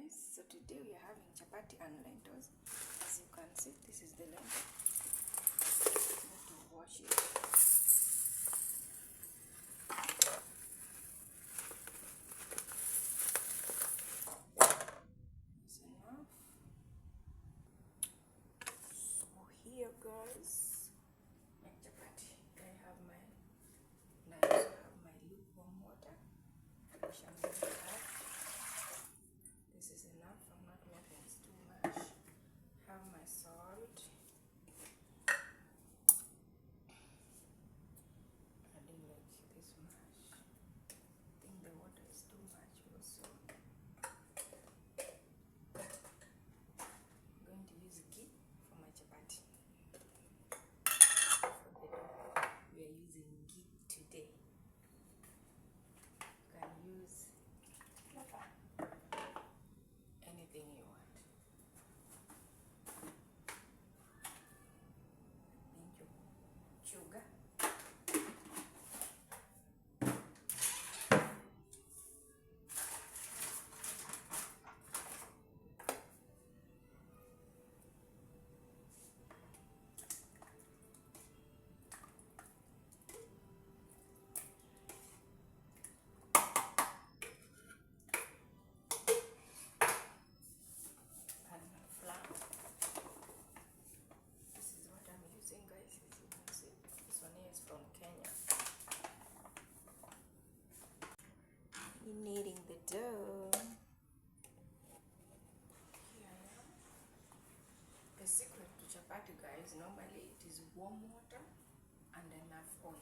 guys, so today we are having chapati and lentils. As you can see, this is the lentil. I need to wash it. That's enough. So here guys, my chapati. I have my knife, I have my lukewarm water, which I'm going to add. This is enough, I'm not making it too much. Have my salt. I didn't like this much. I think the water is too much also. I'm going to use ghee for my chapati. For the dough, we are using ghee today. You can use anything you want. Sugar. Kneading the dough. Here I am. The secret to chapati, guys, normally it is warm water and enough oil.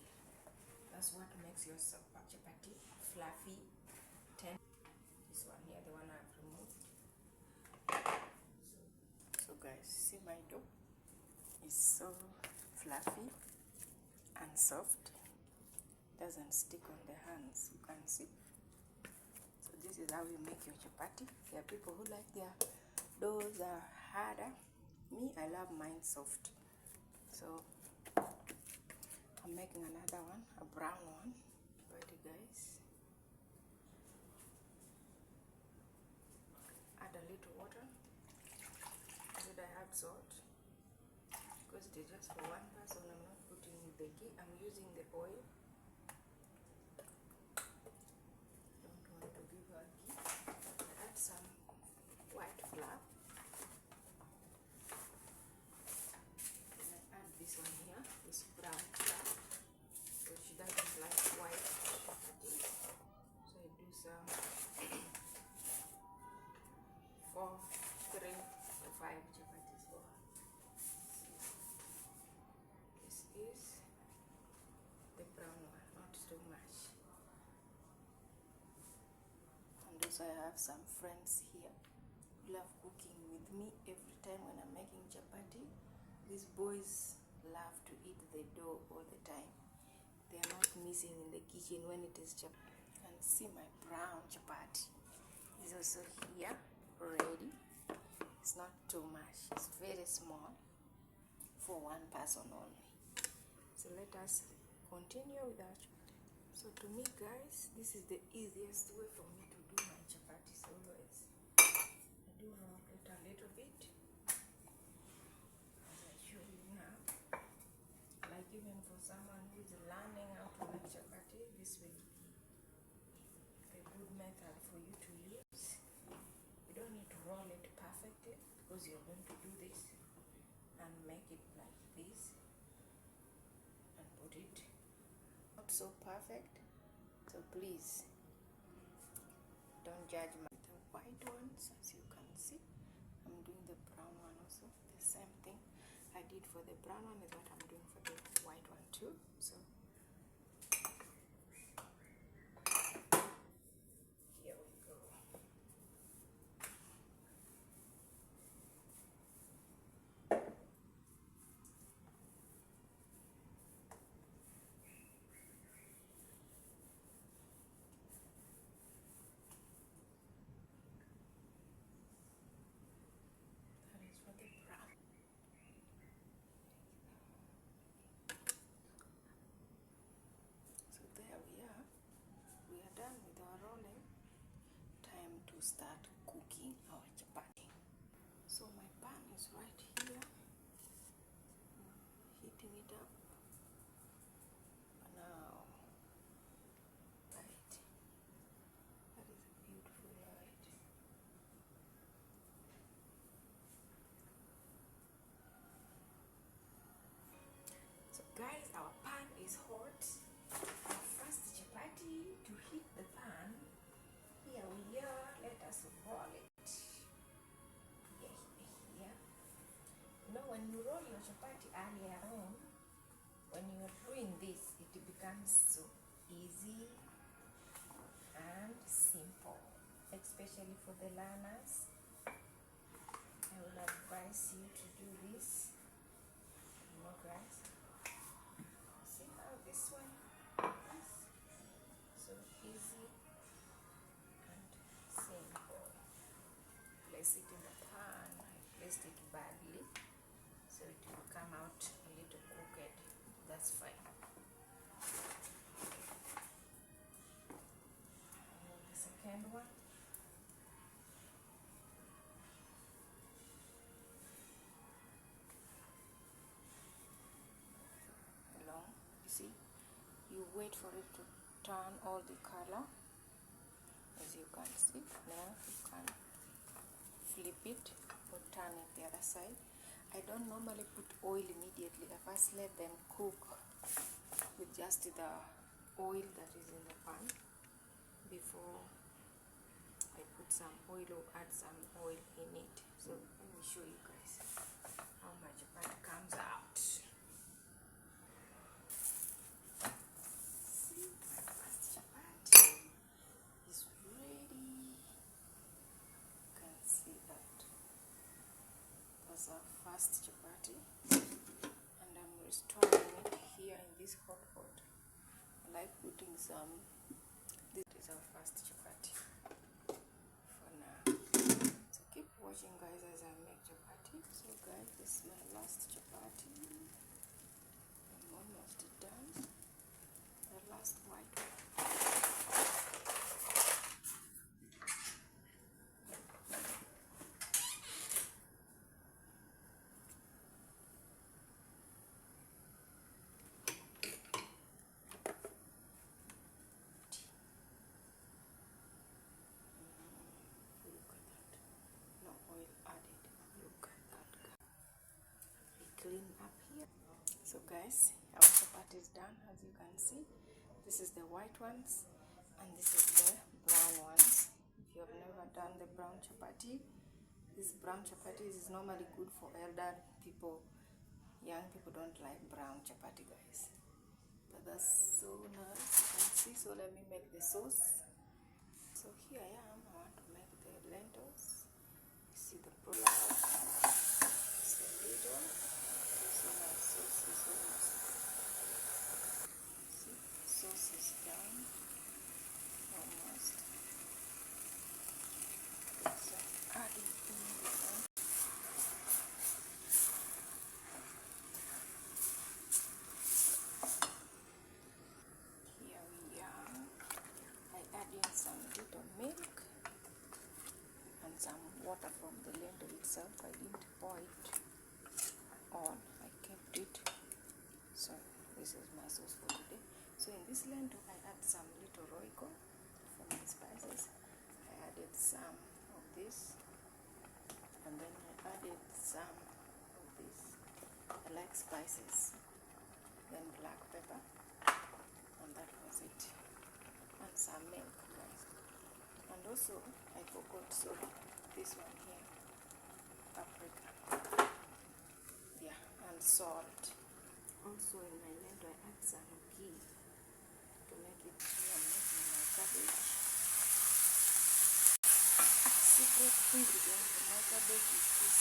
That's what makes your chapati fluffy, tender. This one here, the one I've removed. So guys, see my dough is so fluffy and soft. Doesn't stick on the hands, you can see. This is how you make your chapati. There are people who like their doughs are harder. Me, I love mine soft. So I'm making another one, a brown one. Ready, guys. Add a little water. Did I have salt? Because it is just for one person. I'm not putting the ghee. I'm using the oil. Some white flour. Then I add this one here, this brown flour. So she doesn't like white chapati. So I do some 3 to 5 chapatis for her. This is the brown one, not too much. And also I have some friends here who love cooking with me every time when I'm making chapati. These boys love to eat the dough all the time. They are not missing in the kitchen when it is chapati. And see my brown chapati is also here ready. It's not too much, it's very small for one person only. So let us continue with our chapati. So to me, guys, this is the easiest way for me to do my chapatis always. I do roll it a little bit, as I show you now. Like even for someone who is learning how to make chapati, this will be a good method for you to use. You don't need to roll it perfectly because you're going to do this and make it like this and put it not so perfect, so please don't judge the white ones. As you can see, I'm doing the brown one also. The same thing I did for the brown one is what I'm doing for the white one too. So here we go. Start cooking our chapati. So my pan is right here, heating it up now. Light, that is a beautiful light. So guys, our pan is hot. Our first chapati to hit the pan. Here we are. Let us roll it. Yeah. You know, when you roll your chapati earlier on, when you are doing this, it becomes so easy and simple, especially for the learners. I would advise you to do this. You know, guys, see how this one is so easy and simple. Place it in the pan. I placed it badly, so it will come out a little crooked. That's fine. And the second one. Long, you see, you wait for it to turn all the color. As you can see, now you can flip it or turn it the other side. I don't normally put oil immediately. I first let them cook with just the oil that is in the pan before I put some oil or add some oil in it. So let me show you guys how my chapati comes out. See, my first chapati is ready. You can see that. That's our first chapati, and I'm restoring it here in this hot pot. I like putting some. This is our first chapati for now. So keep watching, guys, as I make chapati. So guys, this is my last chapati. I'm almost done. The last white one. Clean up here. So guys, our chapati is done. As you can see, this is the white ones and this is the brown ones. If you have never done the brown chapati, this brown chapati is normally good for elder people. Young people don't like brown chapati, guys, but that's so nice. You can see. So let me make the sauce. So here I am. I want to make the lentils. You see the product. It's a little. So my sauce is almost. See, sauce is done. Almost. So add it in there. Here we are. I add in some little milk and some water from the lentil itself. I didn't pour it on. I kept it. So this is my sauce for today. So in this lentil I add some little roiko for my spices. I added some of this, and then I added some of this. I like spices. Then black pepper, and that was it. And some milk, guys. And also I forgot, so this one here, paprika. Yeah, and salt. Also in my lentil I add some ghee to make it clear. I'm making my cabbage. Secret ingredient in my cabbage is this.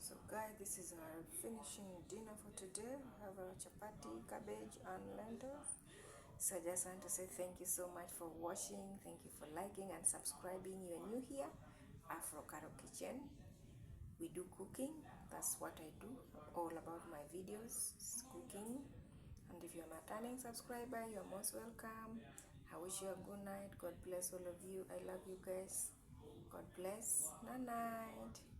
So guys, this is our finishing dinner for today. We have our chapati, cabbage and lentils. So I just want to say thank you so much for watching. Thank you for liking and subscribing. You are new here, Afro Caro Kitchen. We do cooking. That's what I do. All about my videos is cooking. And if you're a returning subscriber, you're most welcome. I wish you a good night. God bless all of you. I love you guys. God bless. Night night.